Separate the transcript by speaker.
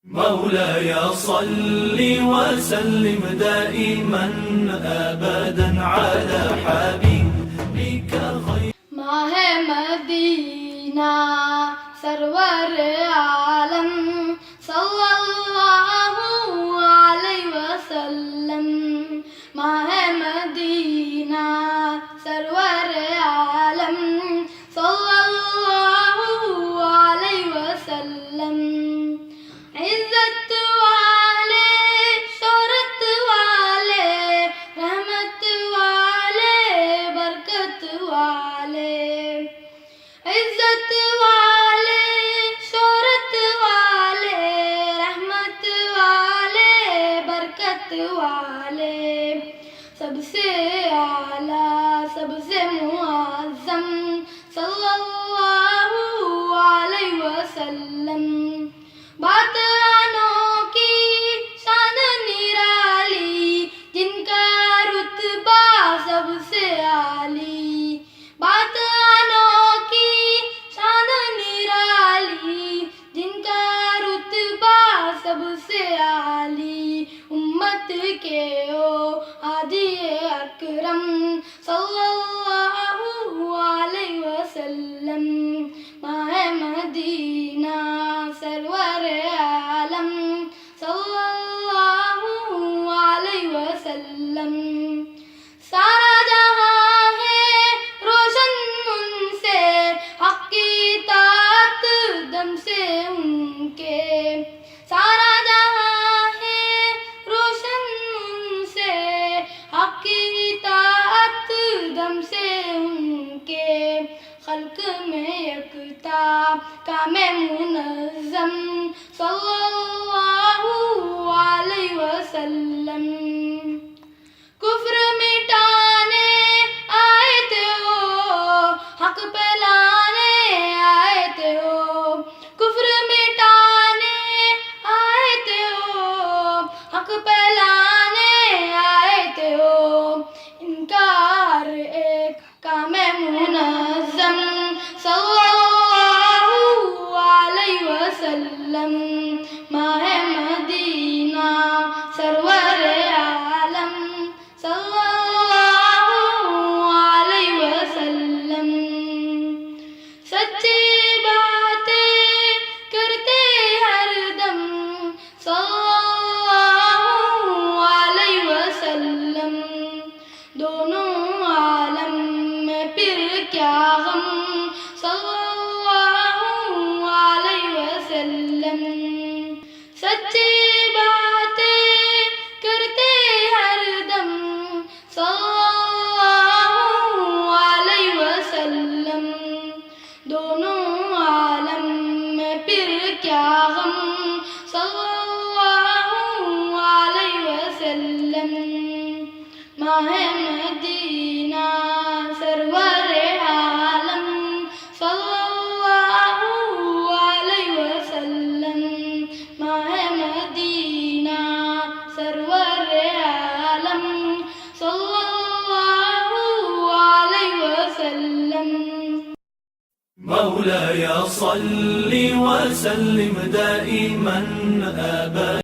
Speaker 1: مولاي صل وسلم دائما أبدا على حبيبك خير
Speaker 2: ماہ مدینہ سرور عالم صلی اللہ علیہ وسلم. ماہ مدینہ سرور عالم صلی اللہ علیہ وسلم. عزت والے شہرت والے رحمت والے برکت والے. عزت والے شہرت والے رحمت والے برکت والے. سب سے اعلیٰ سب سے معظم صلی اللہ علیہ وسلم. بات انوکھی شان نرالی جن کا رتبہ سب سے عالی. بات انوکھی شان نرالی جن کا رتبہ سب سے عالی. امت کے او ہادی اکرم صلی اللہ علیہ وسلم. ماہ مدینہ سرور عالم صلی اللہ علیہ وسلم. سارا جہاں ہے روشن ان سے حق کی اطاعت دم سے ان کے. سارا جہاں ہے روشن ان سے حق کی اطاعت دم سے ان کے. خلق میں یکتا کام منظم صلی اللہ علیہ وسلم. کفر مٹانے آئے تھے ہو حق پھیلانے آئے تھے ہو. کفر مٹانے آئے تھے ہو حق پھیلانے آئے تھے ہو. ان کا ہر ایک کام منظم صلی اللہ علیہ وسلم. ماہ مدینہ سرور عالم صلی اللہ علیہ وسلم. سچی باتیں کرتے ہر دم صلی اللہ علیہ وسلم. دونوں عالم میں پھر کیا غم صلی اللہ علیہ وسلم. سچی باتیں کرتے ہر دم صلی اللہ علیہ وسلم. دونوں عالم میں پھر کیا غم صلی اللہ علیہ وسلم. ماہ مدینہ سرور عالم صلی اللہ علیہ وسلم. ماہ مدینہ سرور عالم صلی اللہ علیہ وسلم.
Speaker 1: مولاي صل وسلم دائما أبدا